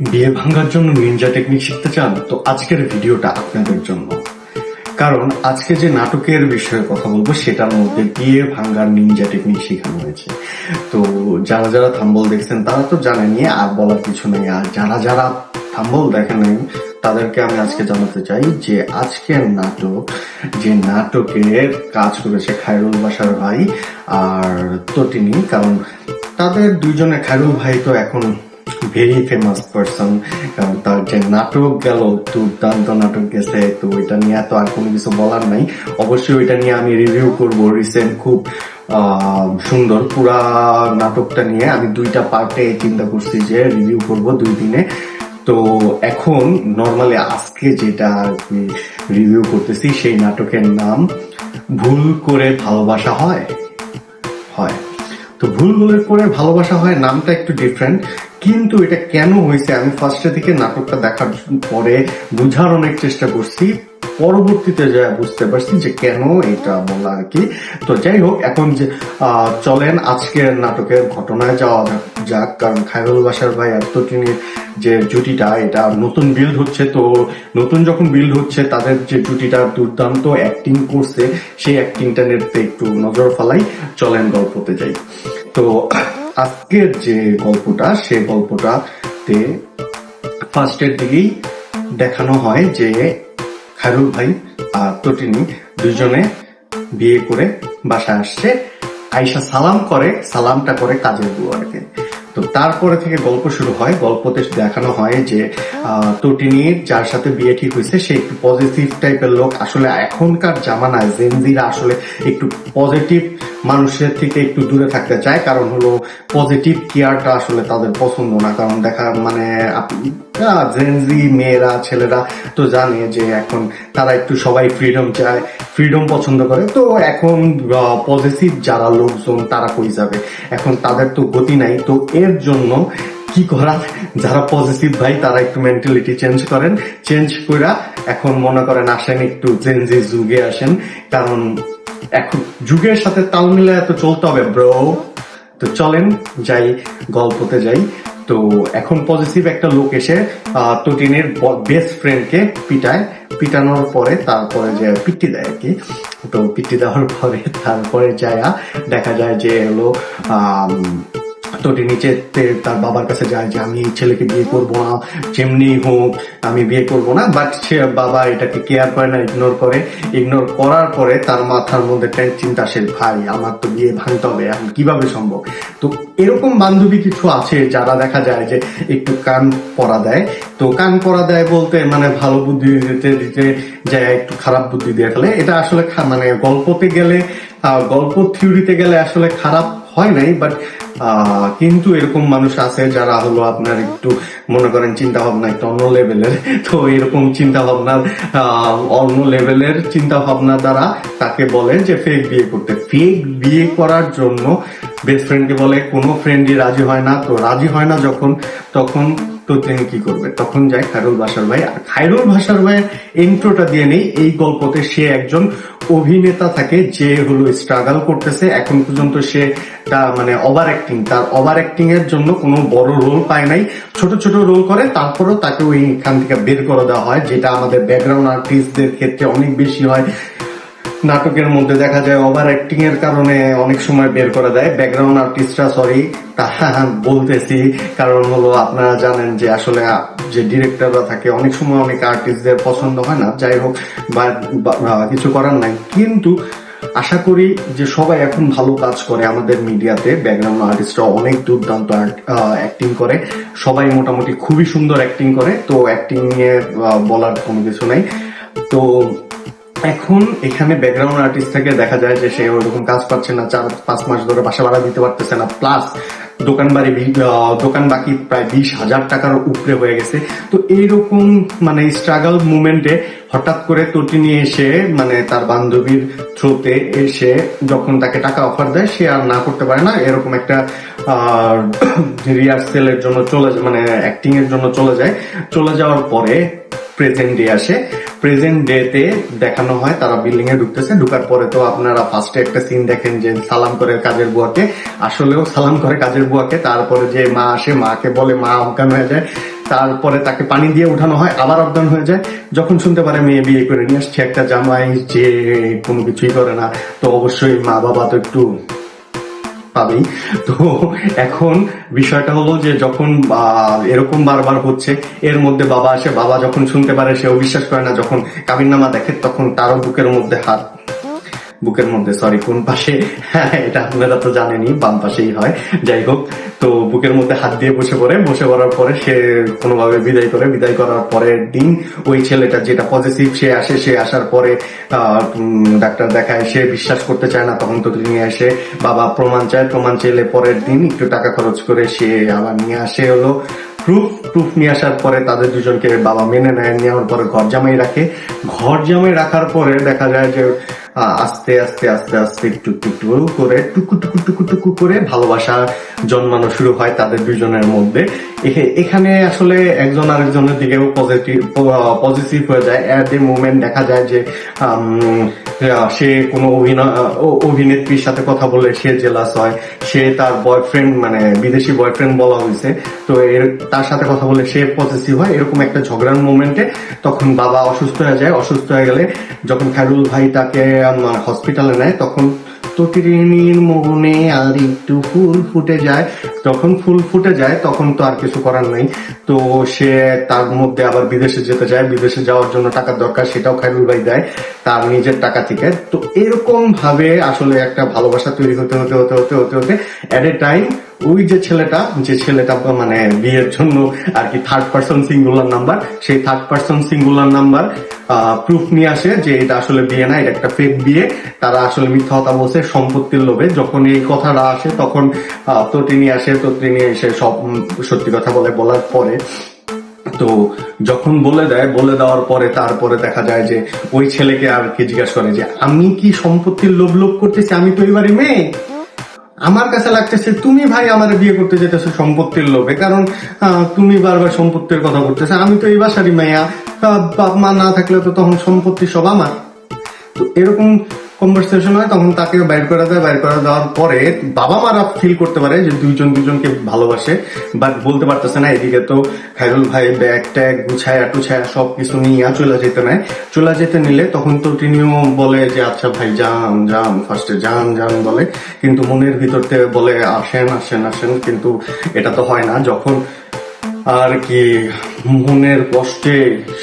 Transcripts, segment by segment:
বিয়ে ভাঙার জন্য নিনজা টেকনিক শিখতে চান তো আজকের ভিডিওটা আপনাদের জন্য। কারণ আজকে যে নাটকের বিষয়ে কথা বলবো সেটার মধ্যে বিয়ে ভাঙার নিনজা টেকনিক শেখানো হয়েছে। তো যারা যারা থাম্বল দেখছেন তারা তো জানেনই, আর বলার কিছু নেই। আর যারা যারা থাম্বল দেখেন নাই তাদেরকে আমি আজকে জানাতে চাই যে আজকের নাটক, যে নাটকের কাজ করেছে খায়রুল বাশার ভাই আর তটিনী। কারণ তাদের দুইজনে, খায়রুল ভাই তো এখন ভেরি ফেমাস পার্সন, কারণ তার যে নাটক গেল, দুর্দান্ত নাটক গেছে। তো ওইটা নিয়ে তো আর কোনো কিছু বলার নাই। অবশ্যই ওইটা নিয়ে আমি রিভিউ করব। রিসেন্ট খুব সুন্দর পুরা নাটকটা নিয়ে আমি দুইটা পার্টে চিন্তা করছি যে রিভিউ করব 2 দিনে। তো এখন নর্মালি আজকে যেটা আর কি রিভিউ করতেছি সেই নাটকের নাম ভুল করে ভালোবাসা হয়। তো ভুল করে ভালোবাসা হয় নামটা একটু ডিফারেন্ট, কিন্তু এটা কেন হয়েছে আমি ফার্স্টে থেকে নাটকটা দেখার পরে বুঝার অনেক চেষ্টা করছি, পরবর্তীতে যা বুঝতে পারছি যে কেন এটা বলা আর কি। তো যাই হোক, এখন যে চলেন আজকের নাটকের ঘটনায় যাওয়া যাক। কারণ খায়রুল বাশার ভাই আর তটিনীর যে জুটিটা, এটা নতুন বিল্ড হচ্ছে। তো নতুন যখন বিল্ড হচ্ছে তাদের যে জুটিটা দুর্দান্ত অ্যাক্টিং করছে, সেই অ্যাক্টিংটা নিতে একটু নজর ফেলাই। চলেন গল্পতে যাই। তো আজকের যে গল্পটা, সে গল্পটাতে ফার্স্টের দিকেই দেখানো হয় যে খায়রুল ভাই আর তটিনী দুজনে বিয়ে করে বাসায় আসছে। আয়শা সালামটা করে কাজের বুয়াকে। তো তারপরে থেকে গল্প শুরু হয়। গল্পতে দেখানো হয় যে তটিনীর যার সাথে বিয়ে ঠিক হয়েছে সে একটু পজিটিভ টাইপের লোক। আসলে এখনকার জামানায় জেনজিরা আসলে একটু পজিটিভ মানুষের থেকে একটু দূরে থাকতে চায়। কারণ হলো পজিটিভ কেয়ারটা আসলে তাদের পছন্দ না। কারণ দেখা মানে জেনজি মেয়েরা ছেলেরা তো জানে যে এখন তারা একটু সবাই ফ্রিডম চায়, ফ্রিডম পছন্দ করে। তো এখন পজিটিভ যারা লোকজন তারা কই যাবে, এখন তাদের তো গতি নাই। তো এর জন্য কি করা, যারা পজিটিভ ভাই তারা একটু মেন্টালিটি চেঞ্জ করেন, চেঞ্জ করে এখন মনে করেন আসেন একটু জেনজি যুগে আসেন। কারণ এখন যুগের সাথে তাল মিলায় তো চলতে হবে ব্রো। তো চলেন যাই, গল্পতে যাই। তো এখন পজিটিভ একটা লোক এসে তটিনের বেস্ট ফ্রেন্ডকে পিটানোর পরে তারপরে যে পিটি দেয় আর কি। তো পিটি দেওয়ার পরে তারপরে যায়া দেখা যায় যে হলো তটি নিচে তার বাবার কাছে যায় যে আমি এই ছেলেকে বিয়ে করবো না, যেমনি হোক আমি বিয়ে করবো না। বাট সে বাবা এটাকে কেয়ার করে না, ইগনোর করার পরে তার মাথার মধ্যে চিন্তা আসে, ভাই আমার তো বিয়ে ভাঙতে হবে, এখন কিভাবে সম্ভব। তো এরকম বান্ধবী কিছু আছে যারা দেখা যায় যে একটু কান পড়া দেয়। তো কান পড়া দেয় বলতে মানে ভালো বুদ্ধি দিতে দিতে যায় একটু খারাপ বুদ্ধি দিয়ে ফেলে। এটা আসলে মানে গল্পতে গেলে, গল্প থিওরিতে গেলে আসলে খারাপ হয় নাই। বাট কিন্তু এরকম মানুষ আছে যারা হলো আপনার একটু মনে করেন চিন্তা ভাবনা একটু অন্য লেভেলের। তো এরকম চিন্তা ভাবনা অন্য লেভেলের চিন্তা ভাবনা দ্বারা তাকে বলে যে ফেক বিয়ে করতে। ফেক বিয়ে করার জন্য বেস্ট ফ্রেন্ডকে বলে, কোনো ফ্রেন্ডই রাজি হয় না। তো রাজি হয় না যখন, তখন তো তিনি কি করবে, তখন যায় খায়রুল বাশার ভাই। আর খায়রুল বাশার ভাইয়ের ইন্ট্রোটা দিয়ে নেই। এই গল্পতে সে একজন অভিনেতা থাকে যে হলো স্ট্রাগল করতেছে এখন পর্যন্ত। সে মানে ওভার অ্যাক্টিং, তার ওভার অ্যাক্টিং এর জন্য কোনো বড় রোল পায় নাই, ছোট ছোট রোল করে। তারপরেও তাকে ওইখান থেকে বের করে দেওয়া হয়, যেটা আমাদের ব্যাকগ্রাউন্ড আর্টিস্টদের ক্ষেত্রে অনেক বেশি হয়। নাটকের মধ্যে দেখা যায় ওভার অ্যাক্টিং এর কারণে অনেক সময় বের করে দেয় ব্যাকগ্রাউন্ড আর্টিস্টরা। সরি তা বলতেছি, কারণ হলো আপনারা জানেন যে আসলে যে ডিরেক্টররা থাকে অনেক সময় অনেক আর্টিস্টদের পছন্দ হয় না। যাই হোক, বা কিছু করার নাই। কিন্তু আশা করি যে সবাই এখন ভালো কাজ করে আমাদের মিডিয়াতে। ব্যাকগ্রাউন্ড আর্টিস্টরা অনেক দুর্দান্ত অ্যাক্টিং করে, সবাই মোটামুটি খুবই সুন্দর অ্যাক্টিং করে। তো অ্যাক্টিং নিয়ে বলার কোনো কিছু নাই। তো এখন এখানে ব্যাকগ্রাউন্ড আর্টিস্ট থেকে দেখা যায় যে সে ওরকম কাজ পাচ্ছে না, 4-5 মাস ধরে বাসা ভাড়া দিতে পারতেছে না, প্লাস দোকান বাকি প্রায় 20,000 টাকার উপরে হয়ে গেছে। তো এইরকম মানে স্ট্রাগল মুভমেন্টে হঠাৎ করে তটিনী এসে মানে তার বান্ধবীর থ্রুতে এসে যখন তাকে টাকা অফার দেয়, সে আর না করতে পারে না। এরকম একটা রিহার্সেলের জন্য মানে অ্যাক্টিং এর জন্য চলে যাওয়ার পরে প্রেজেন্ট ডে আসে। প্রেজেন্ট ডে তে দেখানো হয় তারা বিল্ডিং এ ঢুকতেছে। ঢুকার পরে তো আপনারা ফার্স্টে একটা সিন দেখেন যে সালাম করে কাজের বুয়াকে, আসলেও সালাম করে কাজের বুয়াকে। তারপরে যে মা আসে, মাকে বলে, মা অজ্ঞান হয়ে যায়। তারপরে তাকে পানি দিয়ে উঠানো হয়, আবার অজ্ঞান হয়ে যায়। যখন শুনতে পারে মেয়ে বিয়ে করে নিয়ে আসছে একটা জামাই যে কোনো কিছুই করে না, তো অবশ্যই মা বাবা তো একটু পাবেই। তো এখন বিষয়টা হলো যে যখন এরকম বারবার হচ্ছে, এর মধ্যে বাবা আসে, বাবা যখন শুনতে পারে সেও বিশ্বাস করে না, যখন কাবিননামা দেখে তখন তারও বুকের মধ্যে সরি কোন পাশে, হ্যাঁ এটা আপনারা তো জানেনই, বাম পাশেই হয়, যাই হোক। তো বুকের মধ্যে হাত দিয়ে বসে পড়ার পরে সে কোনোভাবে বিদায় করার পরের দিন ওই ছেলেটা যেটা পজিটিভ সে আসে, সে আসার পরে ডাক্তার দেখায়, সে বিশ্বাস করতে চায় না, তখন তো নিয়ে আসে বাবা প্রমাণ চাইলে পরের দিন একটু টাকা খরচ করে সে আবার নিয়ে আসে হলো প্রুফ নিয়ে আসার পরে তাদের দুজনকে বাবা মেনে নেওয়ার পরে ঘর জামাই রাখার পরে দেখা যায় যে আস্তে আস্তে টুকু করে ভালোবাসা জন্মানো শুরু হয় তাদের দুজনের মধ্যে। এখানে আসলে একজন আরেকজনের দিকেও পজিটিভ হয়ে যায়। এট এ মোমেন্ট দেখা যায় যে সে কোনো অভিনেত্রীর সাথে কথা বলে সে জেলাস হয়, সে তার বয়ফ্রেন্ড মানে বিদেশি বয়ফ্রেন্ড বলা হয়েছে, তো তার সাথে কথা বলে সে পজিটিভ হয়। এরকম একটা ঝগড়ার মোমেন্টে তখন বাবা অসুস্থ হয়ে যায়। অসুস্থ হয়ে গেলে যখন খায়রুল ভাই তাকে হসপিটালে নেয়, তখন তটিনীর মনে আর একটু ফুল ফুটে যায়। তখন তো আর কিছু করার নাই। তো সে তার মধ্যে আবার বিদেশে যেতে যায়, বিদেশে যাওয়ার জন্য টাকার দরকার, সেটাও খায়রুল ভাই দেয় তার নিজের টাকা থেকে। তো এরকম ভাবে আসলে একটা ভালোবাসা তৈরি হতে এট এ টাইম ওই যে ছেলেটা মানে বিয়ের জন্য আর কি থার্ড পার্সন সিঙ্গুলার নাম্বার, সেই third person singular number proof নিয়ে আসে যে এটা আসলে বিয়ে না, এটা একটা ফেক বিয়ে, তারা আসলে মিথ্যা কথা বলছে সম্পত্তির লোভে। যখন এই কথাটা আসে তখন তটিনী এসে সব সত্যি কথা বলার পরে, তো যখন বলে দেওয়ার পরে তারপরে দেখা যায় যে ওই ছেলেকে আর কি জিজ্ঞাসা করে যে আমি কি সম্পত্তির লোভ করতেছি, আমি তো এবারে মেয়ে, আমার কাছে লাগতেছে তুমি ভাই আমার বিয়ে করতে যেতেছো সম্পত্তির লোভে, কারণ তুমি বারবার সম্পত্তির কথা বলতেছো, আমি তো এই বাসারই মেয়া, বাপ মা না থাকলে তো তখন সম্পত্তি সব আমার। তো এরকম কনভারসেশন হয়, তখন তাকে বাইর করে দেওয়ার পরে বাবা মারা ফিল করতে পারে যে দুজনকে ভালোবাসে, বাট বলতে পারতেছে না। এদিকে তো খায়রুল ভাই ব্যাগ ট্যাগ গুছায়া সবকিছু নিয়ে চলে যেতে নিলে তখন তো তিনিও বলে যে আচ্ছা ভাই যান ফার্স্টে যান বলে, কিন্তু মনের ভিতর থেকে বলে আসেন, কিন্তু এটা তো হয় না। যখন আর কি মনের কষ্টে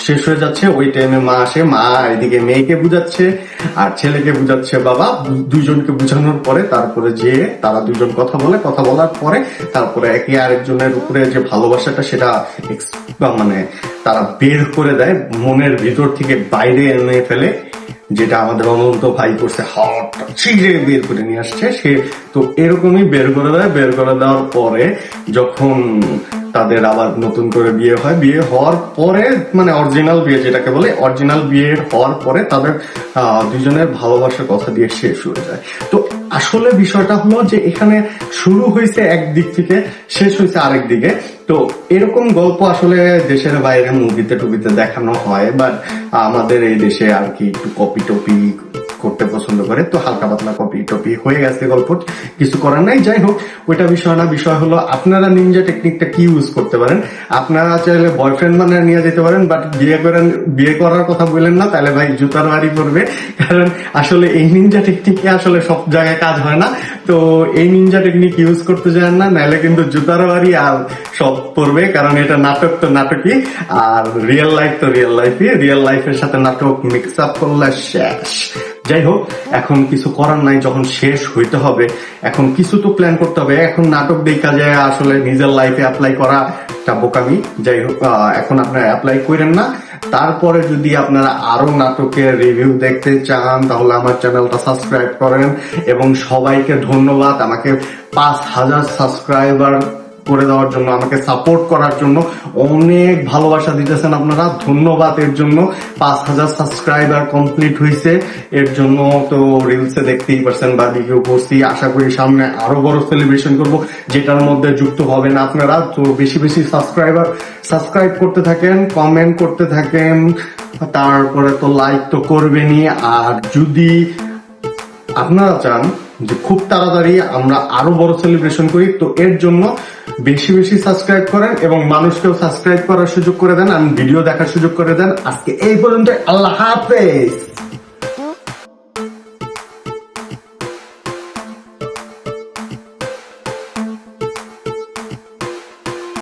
শেষ হয়ে যাচ্ছে ওই টাইমে মা আসে, মা এদিকে মেয়েকে বুঝাচ্ছে আর ছেলেকে বুঝাচ্ছে বাবা, দুইজনকে বুঝানোর পরে তারপরে যে তারা দুজন কথা বলার পরে তারপরে একে আরেকজনের উপরে যে ভালোবাসাটা সেটা মানে তারা বের করে দেয়, মনের ভিতর থেকে বাইরে এনে ফেলে, যেটা আমাদের অনন্ত ভাই করছে, ছিঁড়ে বের করে নিয়ে আসছে সে। তো এরকমই বের করে দেওয়ার পরে যখন তাদের আবার নতুন করে বিয়ে হওয়ার পরে মানে অরিজিনাল বিয়ে যেটাকে বলে, অরিজিনাল বিয়ে হওয়ার পরে তাদের দুজনের ভালোবাসার কথা দিয়ে শেষ হয়ে যায়। তো আসলে বিষয়টা হলো যে এখানে শুরু হয়েছে একদিক থেকে, শেষ হয়েছে আরেক দিকে। তো এরকম গল্প আসলে দেশের বাইরে মুভিতে টুবিতে দেখানো হয়, বাট আমাদের এই দেশে আর কি একটু কপি টপি করতে পছন্দ করে, তো হালকা পাতলা কপি টপি হয়ে গেছে গল্প, কিছু করার নাই। যাই হোক ওইটা বিষয় না, বিষয় হলো আপনারা নিনজা টেকনিকটা কি ইউজ করতে পারেন। আপনারা চাইলে বয়ফ্রেন্ড মানে নিয়ে যেতে পারেন, বাট বিয়ে করার কথা বললেন না, তাহলে ভাই জুতার বাড়ি পড়বে, কারণ আসলে এই নিনজা টেকনিকে আসলে সব জায়গায় কাজ হয় না। তো এই নিনজা টেকনিক ইউজ করতে যান না, নাহলে কিন্তু জুতার বাড়ি আর সব পড়বে, কারণ এটা নাটক তো নাটকই, আর রিয়েল লাইফের সাথে নাটক মিক্স আপ করলে শেষ। যাই হোক এখন কিছু করার নাই, যখন শেষ হইতে হবে এখন কিছু তো প্ল্যান করতে হবে। এখন নাটক দেখা যায় আসলে নিজের লাইফে অ্যাপ্লাই করা একটা বোকামি। যাই হোক এখন আপনারা অ্যাপ্লাই করেন না। তারপরে যদি আপনারা আরো নাটকের রিভিউ দেখতে চান তাহলে আমার চ্যানেলটা সাবস্ক্রাইব করেন, এবং সবাইকে ধন্যবাদ আমাকে 5000 সাবস্ক্রাইবার করে দেওয়ার জন্য, আমাকে সাপোর্ট করার জন্য অনেক ভালোবাসা দিতেছেন আপনারা, ধন্যবাদ এর জন্য। 5000 সাবস্ক্রাইবার কমপ্লিট হয়েছে, এর জন্য তো রিলসে দেখতেই পারছেন বা ভিডিও করছি। আশা করি সামনে আরো বড় সেলিব্রেশন করব, যেটার মধ্যে যুক্ত হবেন আপনারা। তো বেশি সাবস্ক্রাইব করতে থাকেন, কমেন্ট করতে থাকেন, তারপরে তো লাইক তো করবেনই। আর যদি আপনারা চান যে খুব তাড়াতাড়ি আমরা আরো বড় সেলিব্রেশন করি, তো এর জন্য বেশি বেশি সাবস্ক্রাইব করেন এবং মানুষকেও সাবস্ক্রাইব করার সুযোগ করে দেন, আমি ভিডিও দেখার সুযোগ করে দেন। আজকে এই পর্যন্ত, আল্লাহ হাফেজ।